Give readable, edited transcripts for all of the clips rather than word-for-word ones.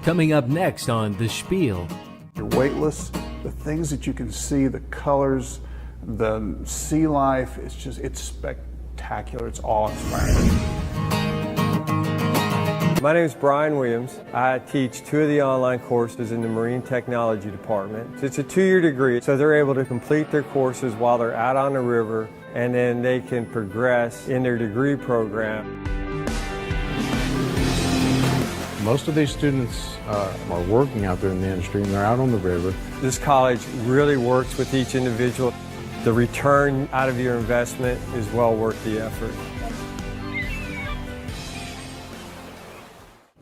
Coming up next on The Spiel. You're weightless, the things that you can see, the colors, the sea life, it's spectacular, it's awe-inspiring. My name is Brian Williams. I teach 2 of the online courses in the Marine Technology Department. It's a 2-year degree, so they're able to complete their courses while they're out on the river, and then they can progress in their degree program. Most of these students are working out there in the industry, and they're out on the river. This college really works with each individual. The return out of your investment is well worth the effort.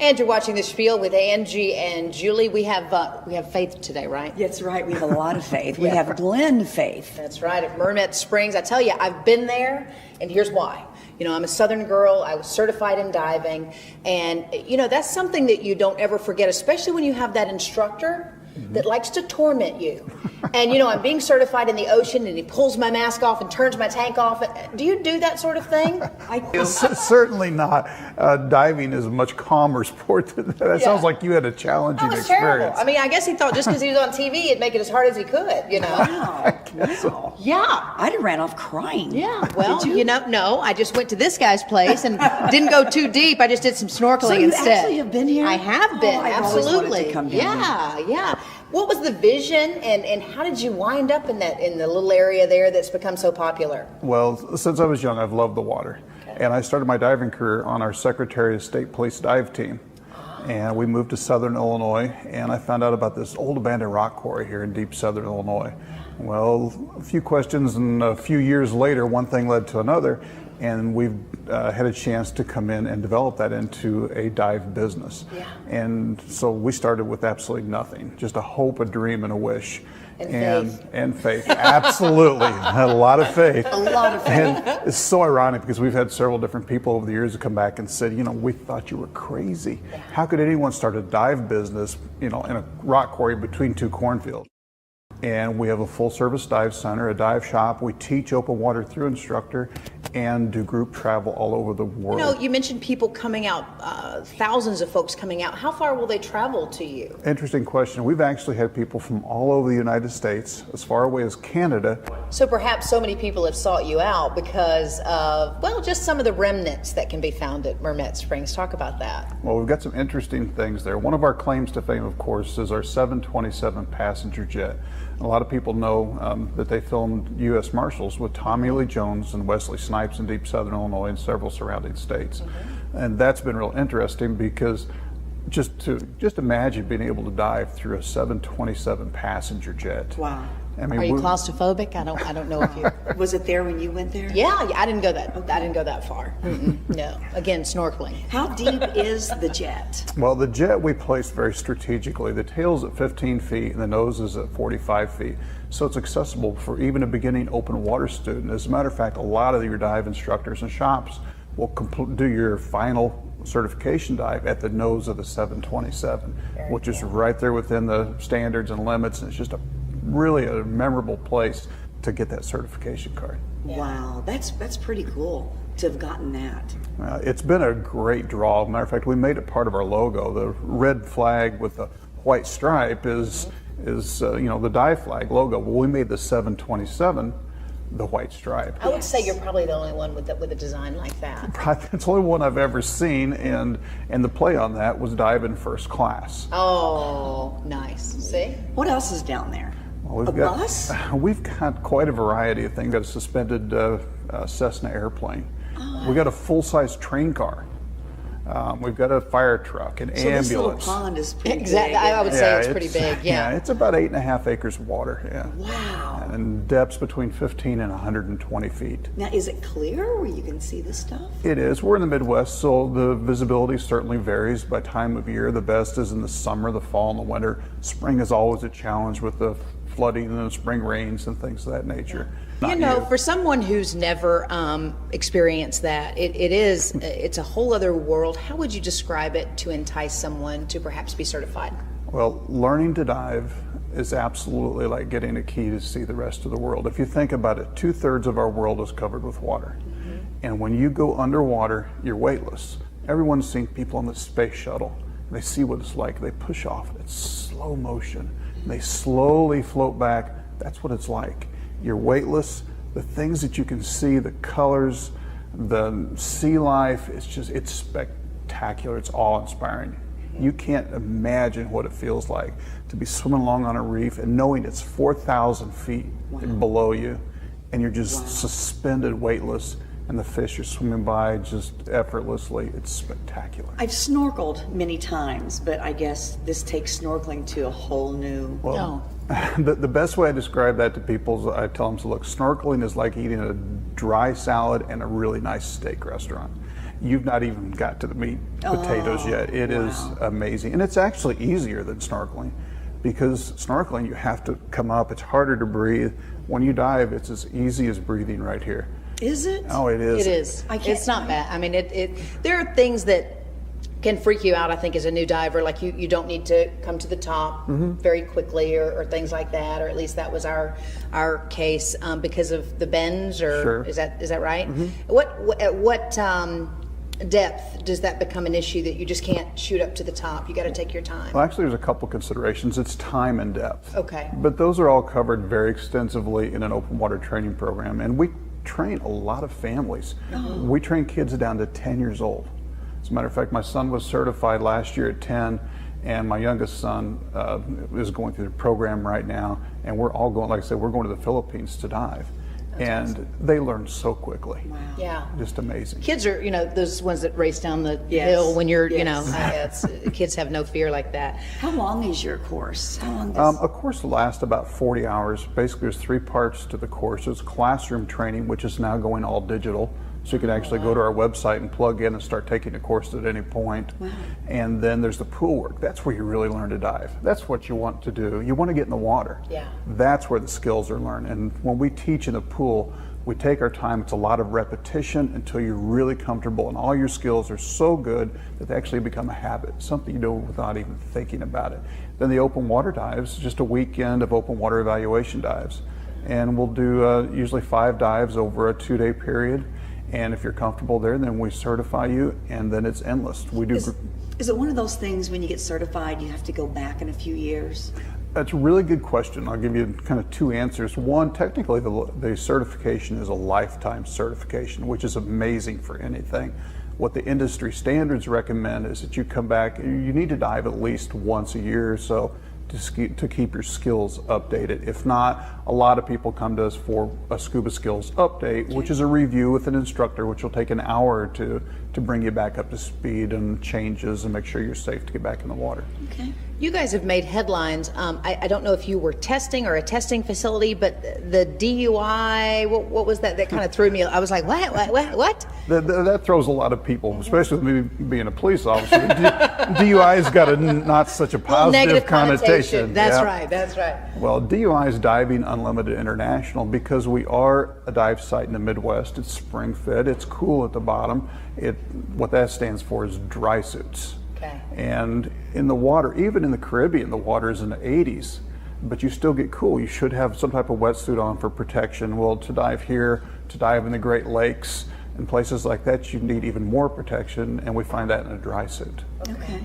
And you're watching The Spiel with Angie and Juli. We have faith today, right? That's right. We have a lot of faith. We have Glen faith. That's right. At Mermet Springs. I tell you, I've been there, and here's why. You know, I'm a Southern girl. I was certified in diving. And, you know, that's something that you don't ever forget, especially when you have that instructor that likes to torment you. And, you know, I'm being certified in the ocean, and he pulls my mask off and turns my tank off. Do you do that sort of thing? Certainly not. Diving is a much calmer sport than that. That sounds like you had a challenging experience. Terrible. I mean, I guess he thought just because he was on TV, he'd make it as hard as he could, you know. Wow. Yeah. I'd have ran off crying. Yeah, well, you know, no, I just went to this guy's place and didn't go too deep. I just did some snorkeling instead. You actually have been here? I have been, I've absolutely. always wanted to come down here. Yeah. What was the vision, and how did you wind up in the little area there that's become so popular? Well, since I was young, I've loved the water. Okay. And I started my diving career on our Secretary of State Police dive team. And we moved to Southern Illinois, and I found out about this old abandoned rock quarry here in deep Southern Illinois. Well, a few questions and a few years later, one thing led to another, and we've had a chance to come in and develop that into a dive business. Yeah. And so we started with absolutely nothing, just a hope, a dream, and a wish. And faith, absolutely. A lot of faith. A lot of faith. And it's so ironic because we've had several different people over the years who come back and said, you know, we thought you were crazy. How could anyone start a dive business, you know, in a rock quarry between 2 cornfields? And we have a full-service dive center, a dive shop. We teach open water through instructor and do group travel all over the world. You know, you mentioned people coming out, thousands of folks coming out. How far will they travel to you? Interesting question. We've actually had people from all over the United States, as far away as Canada. So perhaps so many people have sought you out because of, well, just some of the remnants that can be found at Mermet Springs. Talk about that. Well, we've got some interesting things there. One of our claims to fame, of course, is our 727 passenger jet. A lot of people know that they filmed U.S. Marshals with Tommy Lee Jones and Wesley Snipes in deep Southern Illinois and several surrounding states. And that's been real interesting because just imagine being able to dive through a 727 passenger jet. Wow. I mean, are you claustrophobic? I don't know if you. Was it there when you went there? Yeah, I didn't go that. Okay. I didn't go that far. No. Again, snorkeling. How deep is the jet? Well, the jet we placed very strategically. The tail's at 15 feet and the nose is at 45 feet. So it's accessible for even a beginning open water student. As a matter of fact, a lot of your dive instructors and shops will do your final certification dive at the nose of the 727, which is right there within the standards and limits. And it's just really a memorable place to get that certification card. Wow, that's pretty cool to have gotten that. It's been a great draw. Matter of fact, we made it part of our logo. The red flag with the white stripe is you know, the dive flag logo. Well, we made the 727 the white stripe. I would say you're probably the only one with a design like that. It's the only one I've ever seen, and the play on that was diving first class. Oh, nice. See? What else is down there? Well, bus? We've got quite a variety of things. We've got a suspended Cessna airplane. Oh. We've got a full-size train car. We've got a fire truck, an ambulance. This little pond is pretty big. I would say it's pretty big, yeah. It's about 8.5 acres of water, yeah. Wow. And depths between 15 and 120 feet. Now, is it clear where you can see this stuff? It is. We're in the Midwest, so the visibility certainly varies by time of year. The best is in the summer, the fall, and the winter. Spring is always a challenge with the flooding and the spring rains and things of that nature. You know, for someone who's never experienced that, it's a whole other world. How would you describe it to entice someone to perhaps be certified? Well, learning to dive is absolutely like getting a key to see the rest of the world. If you think about it, 2/3 of our world is covered with water. And when you go underwater, you're weightless. Everyone's seen people on the space shuttle. They see what it's like. They push off. It's slow motion. And they slowly float back. That's what it's like. You're weightless. The things that you can see, the colors, the sea life, it's spectacular. It's awe-inspiring. You can't imagine what it feels like to be swimming along on a reef and knowing it's 4,000 feet below you, and you're just suspended, weightless, and the fish are swimming by just effortlessly. It's spectacular. I've snorkeled many times, but I guess this takes snorkeling to a whole new. The best way I describe that to people is I tell them, so look, snorkeling is like eating a dry salad and a really nice steak restaurant. You've not even got to the meat potatoes yet. It is amazing. And it's actually easier than snorkeling, because snorkeling, you have to come up. It's harder to breathe. When you dive, it's as easy as breathing right here. Is it? Oh, it is. It is. It's not bad. I mean, there are things that can freak you out, I think, as a new diver. Like you don't need to come to the top very quickly or things like that, or at least that was our case because of the bends, or Sure. is that right? At what depth does that become an issue that you just can't shoot up to the top? You got to take your time. Well, actually, there's a couple considerations. It's time and depth. Okay. But those are all covered very extensively in an open water training program. And we train a lot of families. We train kids down to 10 years old. As a matter of fact, my son was certified last year at 10, and my youngest son is going through the program right now. And we're all going, like I said, we're going to the Philippines to dive. And they learn so quickly. Wow. Yeah. Just amazing. Kids are, those ones that race down the Yes. hill when you're, Yes. kids have no fear like that. How long is your course? How long does A course lasts about 40 hours. Basically, there's 3 parts to the course. There's classroom training, which is now going all digital. So you can actually go to our website and plug in and start taking the course at any point. Wow. And then there's the pool work. That's where you really learn to dive. That's what you want to do. You want to get in the water. Yeah. That's where the skills are learned. And when we teach in the pool, we take our time. It's a lot of repetition until you're really comfortable, and all your skills are so good that they actually become a habit, something you do without even thinking about it. Then the open water dives, just a weekend of open water evaluation dives. And we'll do usually 5 dives over a 2-day period. And if you're comfortable there, then we certify you, and then it's endless. We do. Is it one of those things when you get certified, you have to go back in a few years? That's a really good question. I'll give you kind of 2 answers. One, technically the certification is a lifetime certification, which is amazing for anything. What the industry standards recommend is that you come back, you need to dive at least once a year or so to keep your skills updated. If not, a lot of people come to us for a scuba skills update, which is a review with an instructor, which will take an hour or 2 to bring you back up to speed and changes and make sure you're safe to get back in the water. Okay. You guys have made headlines. I don't know if you were testing or a testing facility, but the DUI, what was that? That kind of threw me. I was like, what? That throws a lot of people, especially with me being a police officer. DUI's got not such a positive Negative connotation. That's Yeah. right, that's right. Well, DUI is Diving Unlimited International because we are a dive site in the Midwest. It's spring fed. It's cool at the bottom. What that stands for is dry suits. Okay. And in the water, even in the Caribbean, the water is in the 80s, but you still get cool. You should have some type of wetsuit on for protection. Well, to dive here, to dive in the Great Lakes, and places like that, you need even more protection, and we find that in a dry suit. Okay.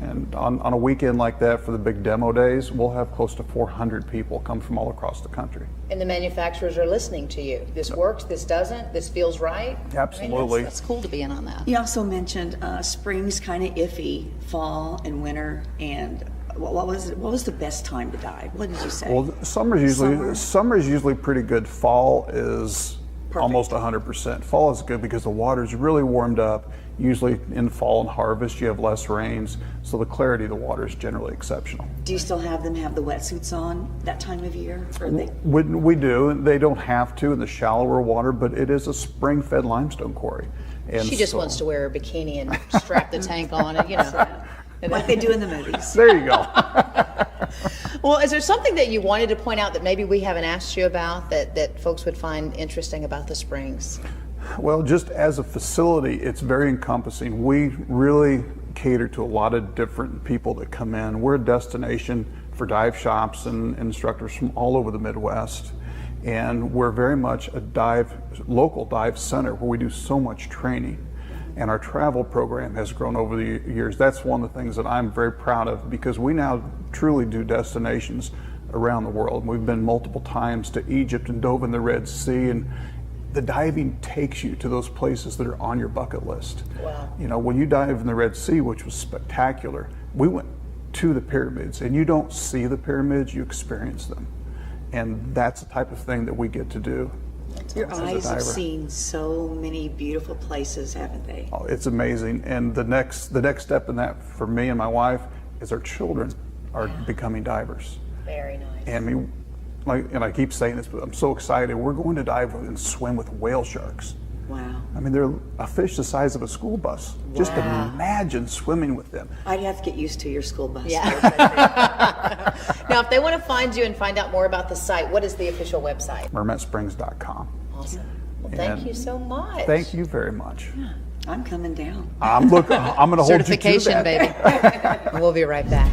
And on a weekend like that for the big demo days, we'll have close to 400 people come from all across the country. And the manufacturers are listening to you. This works, this doesn't, this feels right. Absolutely. I mean, that's cool to be in on that. You also mentioned spring's kind of iffy, fall and winter, and what was the best time to dive? What did you say? Well, summer is usually pretty good. Fall is almost 100%. Fall is good because the water's really warmed up. Usually in fall and harvest, you have less rains, so the clarity of the water is generally exceptional. Do you still have them have the wetsuits on that time of year? Or they... We do. They don't have to in the shallower water, but it is a spring-fed limestone quarry. And She just wants to wear a bikini and strap the tank on it, like they do in the movies. There you go. Well, is there something that you wanted to point out that maybe we haven't asked you about that folks would find interesting about the Springs? Well, just as a facility, it's very encompassing. We really cater to a lot of different people that come in. We're a destination for dive shops and instructors from all over the Midwest. And we're very much a local dive center where we do so much training. And our travel program has grown over the years. That's one of the things that I'm very proud of, because we now truly do destinations around the world. We've been multiple times to Egypt and dove in the Red Sea, and the diving takes you to those places that are on your bucket list. Wow. You know, when you dive in the Red Sea, which was spectacular, we went to the pyramids, and you don't see the pyramids, you experience them. And that's the type of thing that we get to do. Your as a eyes have diver. seen so many beautiful places, haven't they? Oh, it's amazing. And the next step in that for me and my wife is our children are becoming divers. Very nice. And I keep saying this, but I'm so excited. We're going to dive and swim with whale sharks. Wow. I mean, they're a fish the size of a school bus. Just imagine swimming with them. I'd have to get used to your school bus. Yeah. Now, if they want to find you and find out more about the site, what is the official website? mermatsprings.com. Awesome. Well, thank And you so much. Thank you very much. I'm coming down. I'm going to hold you to Certification, that. baby. We'll be right back.